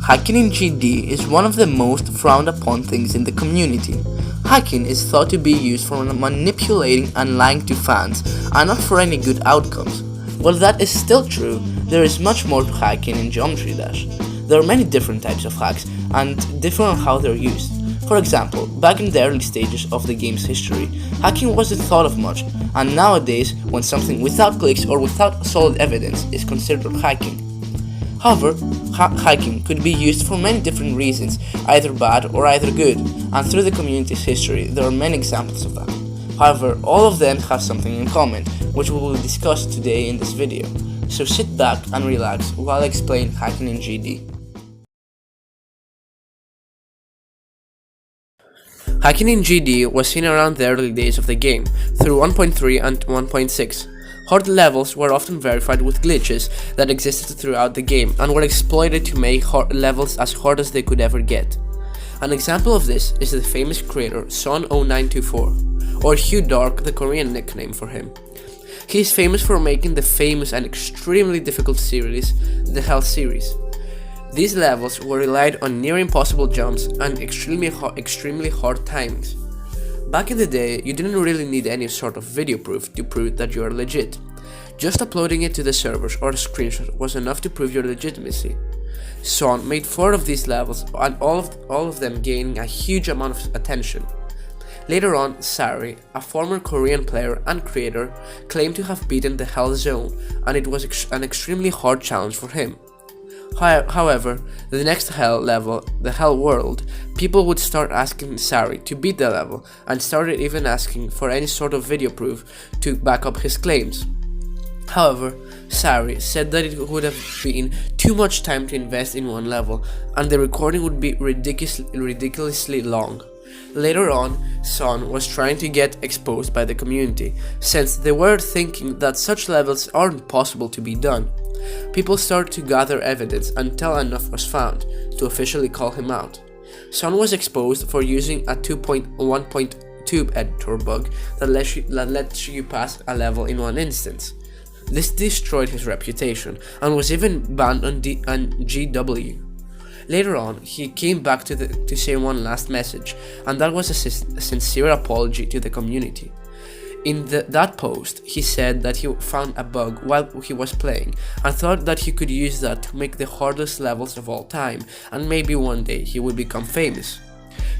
Hacking in GD is one of the most frowned upon things in the community. Hacking is thought to be used for manipulating and lying to fans, and not for any good outcomes. While that is still true, there is much more to hacking in Geometry Dash. There are many different types of hacks, and different on how they're used. For example, back in the early stages of the game's history, hacking wasn't thought of much, and nowadays, when something without clicks or without solid evidence is considered hacking. However, hacking could be used for many different reasons, either bad or either good, and through the community's history there are many examples of that. However, all of them have something in common, which we will discuss today in this video. So sit back and relax while I explain hacking in GD. Hacking in GD was seen around the early days of the game, through 1.3 and 1.6. Hard levels were often verified with glitches that existed throughout the game and were exploited to make levels as hard as they could ever get. An example of this is the famous creator Son0924, or Hugh Dark, the Korean nickname for him. He is famous for making the famous and extremely difficult series, the Hell series. These levels were relied on near impossible jumps and extremely hard timings. Back in the day, you didn't really need any sort of video proof to prove that you are legit. Just uploading it to the servers or a screenshot was enough to prove your legitimacy. Son made 4 of these levels, and all of them gaining a huge amount of attention. Later on, Sari, a former Korean player and creator, claimed to have beaten the Hell Zone, and it was an extremely hard challenge for him. However, the next Hell level, the Hell World, people would start asking Sari to beat the level, and started even asking for any sort of video proof to back up his claims. However, Sari said that it would have been too much time to invest in one level, and the recording would be ridiculously long. Later on, Son was trying to get exposed by the community, since they were thinking that such levels aren't possible to be done. People started to gather evidence until enough was found to officially call him out. Son was exposed for using a 2.1.2 editor bug that lets you pass a level in one instance. This destroyed his reputation and was even banned on GW. Later on, he came back to say one last message, and that was a sincere apology to the community. In that post, he said that he found a bug while he was playing and thought that he could use that to make the hardest levels of all time, and maybe one day he would become famous.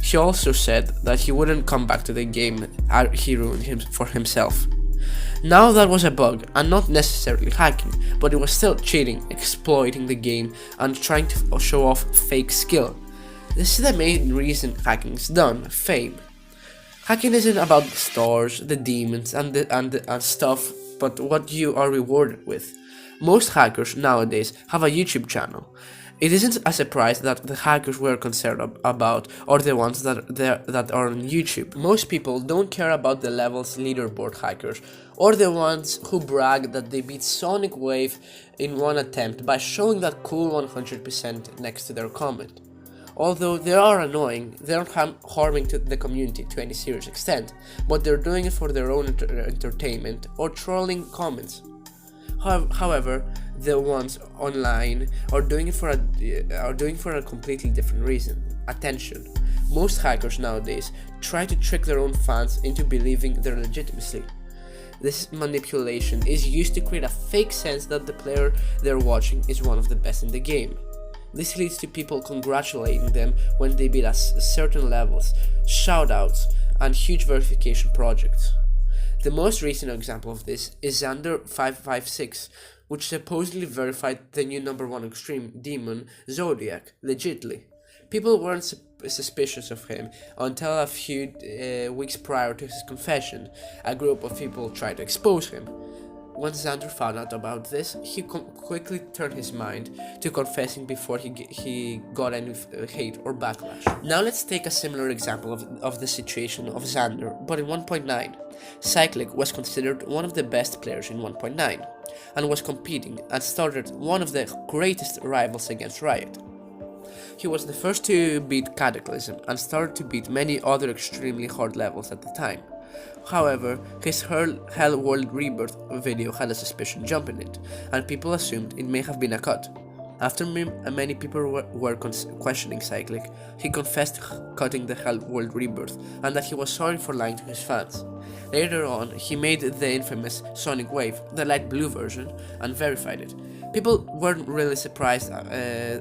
He also said that he wouldn't come back to the game he ruined for himself. Now that was a bug and not necessarily hacking, but it was still cheating, exploiting the game and trying to show off fake skill. This is the main reason hacking is done: fame. Hacking isn't about the stars, the demons, and stuff, but what you are rewarded with. Most hackers nowadays have a YouTube channel. It isn't a surprise that the hackers we're concerned about are the ones that are on YouTube. Most people don't care about the levels leaderboard hackers, or the ones who brag that they beat Sonic Wave in one attempt by showing that cool 100% next to their comment. Although they are annoying, they aren't harming to the community to any serious extent, but they're doing it for their own entertainment or trolling comments. However, the ones online are doing it for a completely different reason: attention. Most hackers nowadays try to trick their own fans into believing their legitimacy. This manipulation is used to create a fake sense that the player they're watching is one of the best in the game. This leads to people congratulating them when they beat certain levels, shoutouts, and huge verification projects. The most recent example of this is Xander556, which supposedly verified the new #1 extreme demon, Zodiac, legitly. People weren't suspicious of him until a few weeks prior to his confession. A group of people tried to expose him. Once Xander found out about this, he quickly turned his mind to confessing before he got any hate or backlash. Now let's take a similar example of the situation of Xander, but in 1.9. Cyclic was considered one of the best players in 1.9, and was competing and started one of the greatest rivals against Riot. He was the first to beat Cataclysm and started to beat many other extremely hard levels at the time. However, his Hell World Rebirth video had a suspicious jump in it, and people assumed it may have been a cut. After many people were questioning Cyclic, he confessed cutting the Hell World Rebirth and that he was sorry for lying to his fans. Later on, he made the infamous Sonic Wave, the light blue version, and verified it. People were really surprised at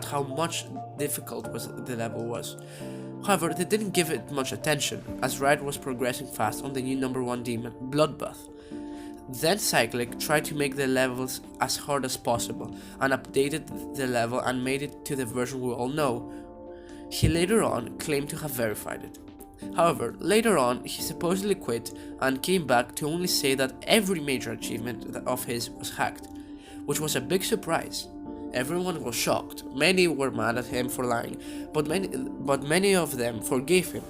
how much difficult the level was. However, they didn't give it much attention, as Riot was progressing fast on the new #1 demon, Bloodbath. Then Cyclic tried to make the levels as hard as possible, and updated the level and made it to the version we all know. He later on claimed to have verified it. However, later on, he supposedly quit and came back to only say that every major achievement of his was hacked, which was a big surprise. Everyone was shocked. Many were mad at him for lying, but many of them forgave him.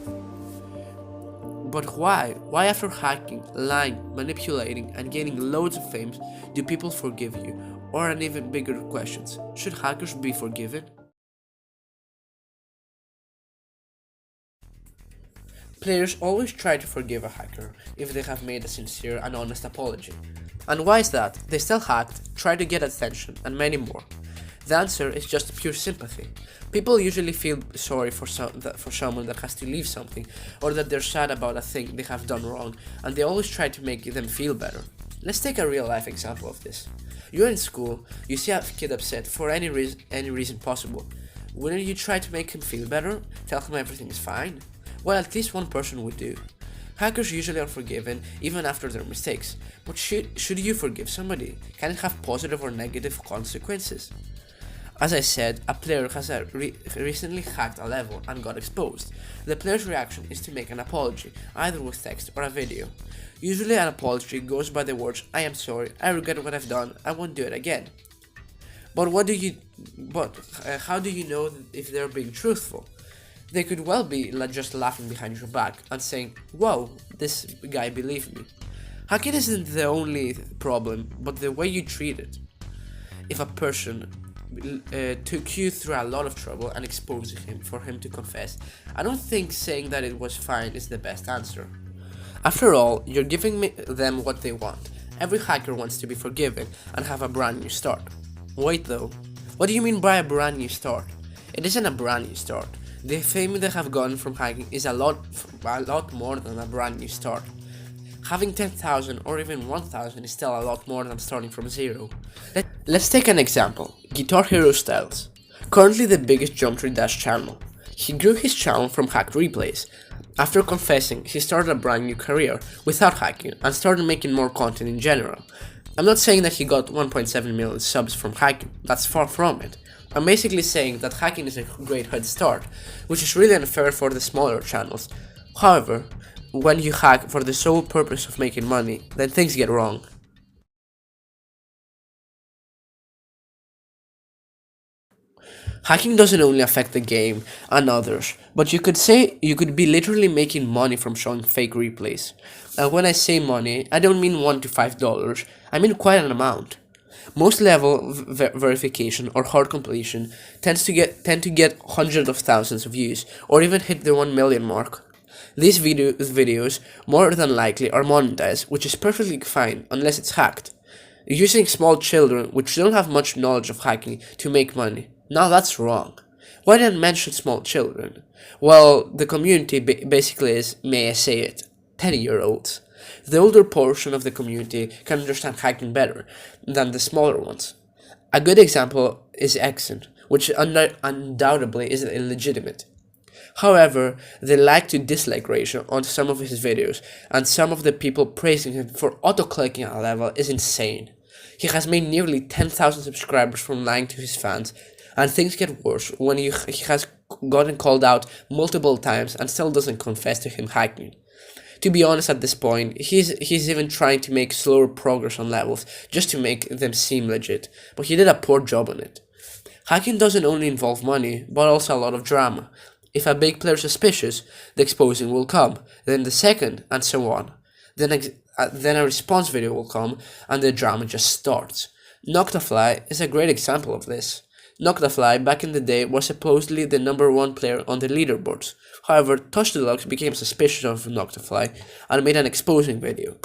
But why? Why after hacking, lying, manipulating, and gaining loads of fame do people forgive you? Or an even bigger question, should hackers be forgiven? Players always try to forgive a hacker if they have made a sincere and honest apology. And why is that? They still hacked, try to get attention, and many more. The answer is just pure sympathy. People usually feel sorry for someone that has to leave something, or that they're sad about a thing they have done wrong, and they always try to make them feel better. Let's take a real life example of this. You're in school, you see a kid upset for any reason possible. Wouldn't you try to make him feel better? Tell him everything is fine? Well, at least one person would do. Hackers usually are forgiven even after their mistakes, but should you forgive somebody? Can it have positive or negative consequences? As I said, a player has recently hacked a level and got exposed. The player's reaction is to make an apology, either with text or a video. Usually an apology goes by the words, "I am sorry, I regret what I've done, I won't do it again." But how do you know if they're being truthful? They could well be just laughing behind your back and saying, "Whoa, this guy believed me." Hacking isn't the only problem, but the way you treat it. If a person took you through a lot of trouble and exposed him for him to confess, I don't think saying that it was fine is the best answer. After all, you're giving them what they want. Every hacker wants to be forgiven and have a brand new start. Wait though, what do you mean by a brand new start? It isn't a brand new start. The fame they have gotten from hacking is a lot more than a brand new start. Having 10,000 or even 1,000 is still a lot more than starting from zero. Let's take an example, Guitar Hero Styles. Currently the biggest Geometry Dash channel. He grew his channel from hacked replays. After confessing, he started a brand new career without hacking and started making more content in general. I'm not saying that he got 1.7 million subs from hacking, that's far from it. I'm basically saying that hacking is a great head start, which is really unfair for the smaller channels. However, when you hack for the sole purpose of making money, then things get wrong. Hacking doesn't only affect the game and others, but you could be literally making money from showing fake replays. And when I say money, I don't mean $1 to $5, I mean quite an amount. Most level verification or hard completion tend to get hundreds of thousands of views, or even hit the 1 million mark. These videos more than likely are monetized, which is perfectly fine unless it's hacked. Using small children, which don't have much knowledge of hacking, to make money. Now that's wrong. Why did I mention small children? Well, the community basically is, may I say it, 10-year-olds. The older portion of the community can understand hacking better than the smaller ones. A good example is Exen, which undoubtedly is illegitimate. However, the like to dislike ratio on some of his videos and some of the people praising him for auto-clicking a level is insane. He has made nearly 10,000 subscribers from lying to his fans, and things get worse when he has gotten called out multiple times and still doesn't confess to him hacking. To be honest, at this point, he's even trying to make slower progress on levels just to make them seem legit, but he did a poor job on it. Hacking doesn't only involve money, but also a lot of drama. If a big player is suspicious, the exposing will come, then the second, and so on. Then a response video will come, and the drama just starts. Noctafly is a great example of this. Noctafly back in the day was supposedly the #1 player on the leaderboards. However, Tosh Deluxe became suspicious of Noctafly and made an exposing video.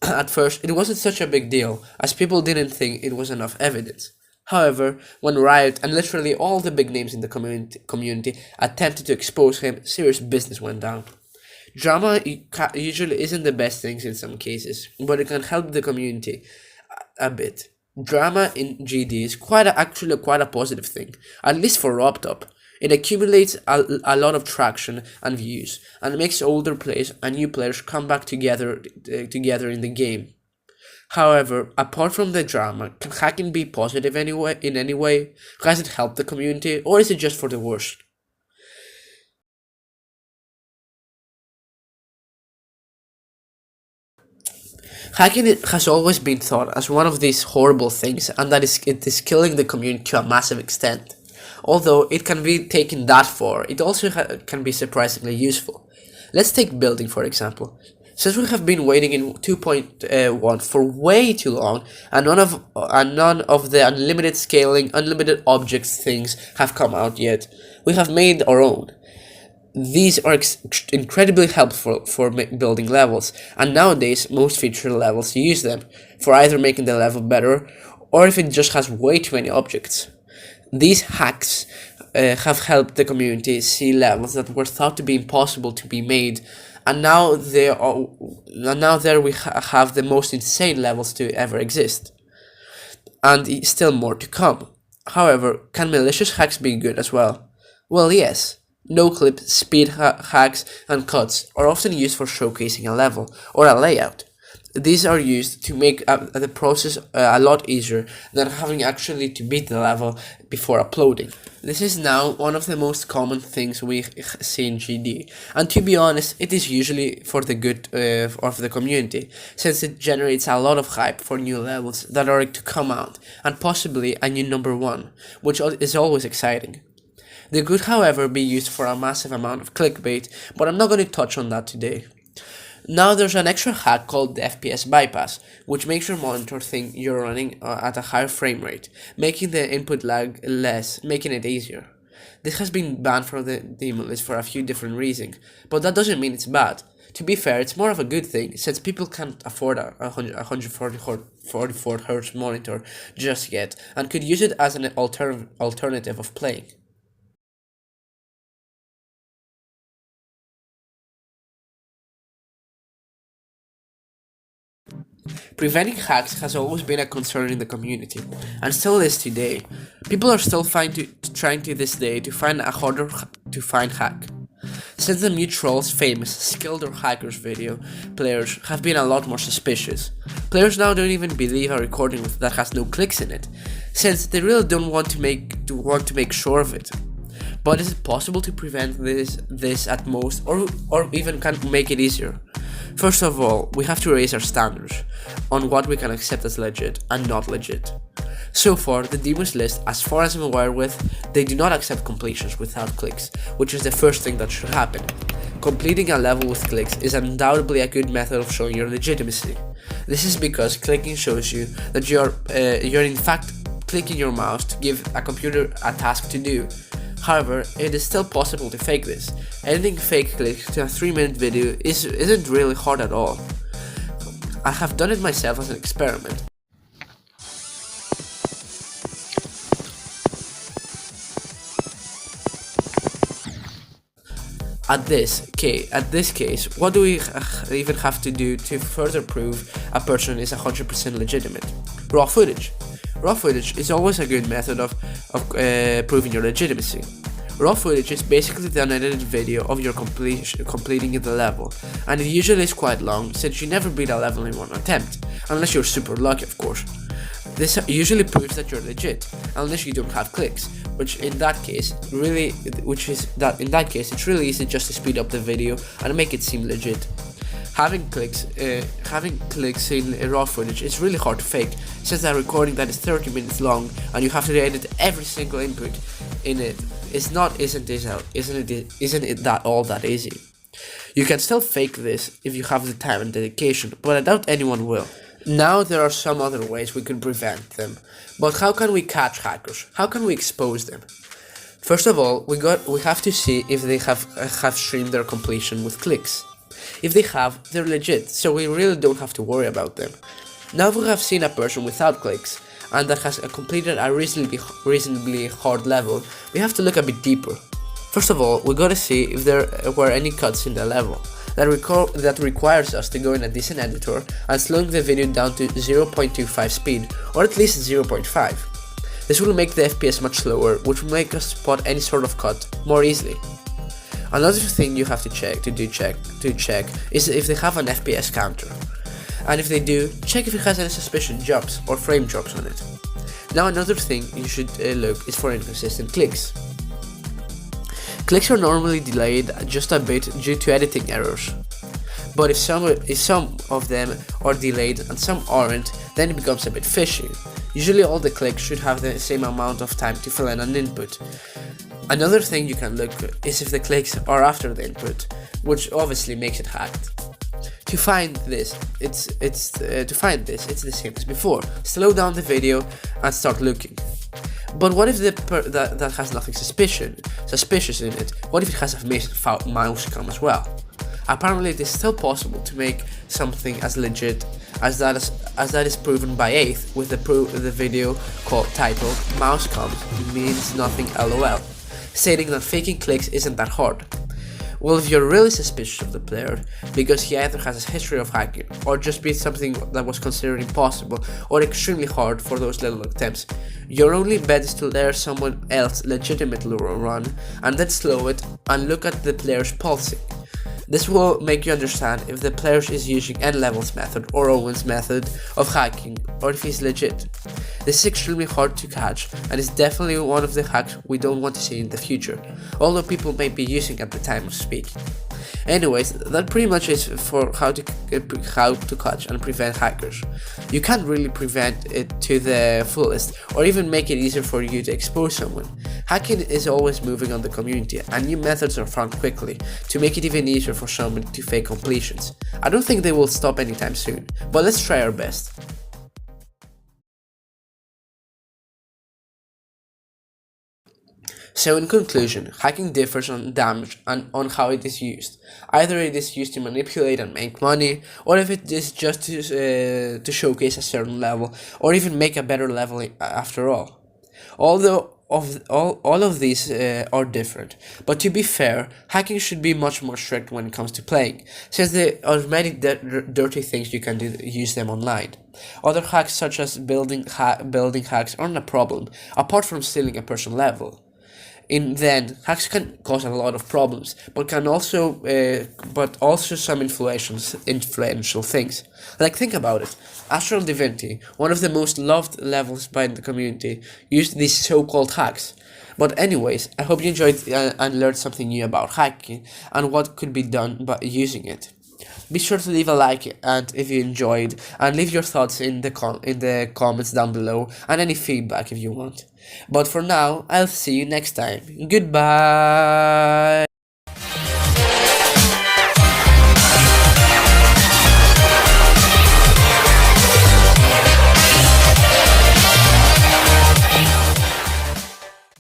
At first, it wasn't such a big deal, as people didn't think it was enough evidence. However, when Riot and literally all the big names in the community attempted to expose him, serious business went down. Drama usually isn't the best things in some cases, but it can help the community a bit. Drama in GD is actually quite a positive thing, at least for RobTop. It accumulates a lot of traction and views, and makes older players and new players come back together in the game. However, apart from the drama, can hacking be positive in any way? Has it helped the community, or is it just for the worst? Hacking has always been thought as one of these horrible things, and that it is killing the community to a massive extent. Although it can be taken that far, it also can be surprisingly useful. Let's take building for example. Since we have been waiting in 2.1 for way too long, and none of the unlimited scaling, unlimited objects things have come out yet, we have made our own. These are incredibly helpful for building levels, and nowadays most feature levels use them for either making the level better or if it just has way too many objects. These hacks have helped the community see levels that were thought to be impossible to be made, and now there we have the most insane levels to ever exist, and still more to come. However, can malicious hacks be good as well? Well, yes. No-clip, speed hacks, and cuts are often used for showcasing a level or a layout. These are used to make the process a lot easier than having actually to beat the level before uploading. This is now one of the most common things we see in GD, and to be honest, it is usually for the good of the community, since it generates a lot of hype for new levels that are to come out, and possibly a new number 1, which is always exciting. They could, however, be used for a massive amount of clickbait, but I'm not going to touch on that today. Now there's an extra hack called the FPS bypass, which makes your monitor think you're running at a higher frame rate, making the input lag less, making it easier. This has been banned from the demo list for a few different reasons, but that doesn't mean it's bad. To be fair, it's more of a good thing, since people can't afford a 144Hz monitor just yet, and could use it as an alternative of playing. Preventing hacks has always been a concern in the community, and still is today. People are still trying to this day to find a harder to find hack. Since the new Troll's famous skilled or hackers video, players have been a lot more suspicious. Players now don't even believe a recording that has no clicks in it, since they really don't want to make sure of it. But is it possible to prevent this at most, or even can make it easier? First of all, we have to raise our standards on what we can accept as legit and not legit. So far, the demons list, as far as I'm aware with, they do not accept completions without clicks, which is the first thing that should happen. Completing a level with clicks is undoubtedly a good method of showing your legitimacy. This is because clicking shows you that you're in fact clicking your mouse to give a computer a task to do. However, it is still possible to fake this. Editing fake clicks to a 3-minute video isn't really hard at all. I have done it myself as an experiment. At this case, what do we even have to do to further prove a person is 100% legitimate? Raw footage. Raw footage is always a good method of proving your legitimacy. Raw footage is basically the unedited video of your completing the level, and it usually is quite long since you never beat a level in one attempt, unless you're super lucky of course. This usually proves that you're legit, unless you don't have clicks, in that case it's really easy just to speed up the video and make it seem legit. Having clicks in raw footage is really hard to fake, since a recording that is 30 minutes long and you have to edit every single input in it isn't it that all that easy. You can still fake this if you have the time and dedication, but I doubt anyone will. Now there are some other ways we could prevent them, but how can we catch hackers? How can we expose them? First of all, we have to see if they have streamed their completion with clicks. If they have, they're legit, so we really don't have to worry about them. Now we have seen a person without clicks, and that has completed a reasonably hard level, we have to look a bit deeper. First of all, we gotta see if there were any cuts in the level that requires us to go in a decent editor and slowing the video down to 0.25 speed, or at least 0.5. This will make the FPS much slower, which will make us spot any sort of cut more easily. Another thing you have to check is if they have an FPS counter, and if they do, check if it has any suspicious jumps or frame drops on it. Now another thing you should look is for inconsistent clicks. Clicks are normally delayed just a bit due to editing errors, but if some of them are delayed and some aren't, then it becomes a bit fishy. Usually all the clicks should have the same amount of time to fill in an input. Another thing you can look is if the clicks are after the input, which obviously makes it hacked. To find this, it's the same as before. Slow down the video and start looking. But what if that has nothing suspicious in it? What if it has a missing mouse cam as well? Apparently, it is still possible to make something as legit as that is proven by Eighth with the video titled "Mouse Cams Means Nothing LOL," stating that faking clicks isn't that hard. Well, if you're really suspicious of the player because he either has a history of hacking or just beat something that was considered impossible or extremely hard for those little attempts, your only bet is to let someone else legitimately run and then slow it and look at the player's pulsing. This will make you understand if the player is using N-Level's method or Owen's method of hacking, or if he's legit. This is extremely hard to catch and is definitely one of the hacks we don't want to see in the future, although people may be using at the time of speaking. Anyways, that pretty much is for how to catch and prevent hackers. You can't really prevent it to the fullest, or even make it easier for you to expose someone. Hacking is always moving on the community, and new methods are found quickly to make it even easier for someone to fake completions. I don't think they will stop anytime soon, but let's try our best. So in conclusion, hacking differs on damage and on how it is used. Either it is used to manipulate and make money, or if it is just to showcase a certain level, or even make a better level after all. Although all of these are different, but to be fair, hacking should be much more strict when it comes to playing, since there are many dirty things you can use them online. Other hacks such as building hacks aren't a problem, apart from stealing a personal level. Hacks can cause a lot of problems, but also some influential things. Like, think about it. Astral Divinity, one of the most loved levels by the community, used these so-called hacks. But anyways, I hope you enjoyed and learned something new about hacking and what could be done by using it. Be sure to leave a like and if you enjoyed, and leave your thoughts in the comments down below, and any feedback if you want. But for now, I'll see you next time. Goodbye!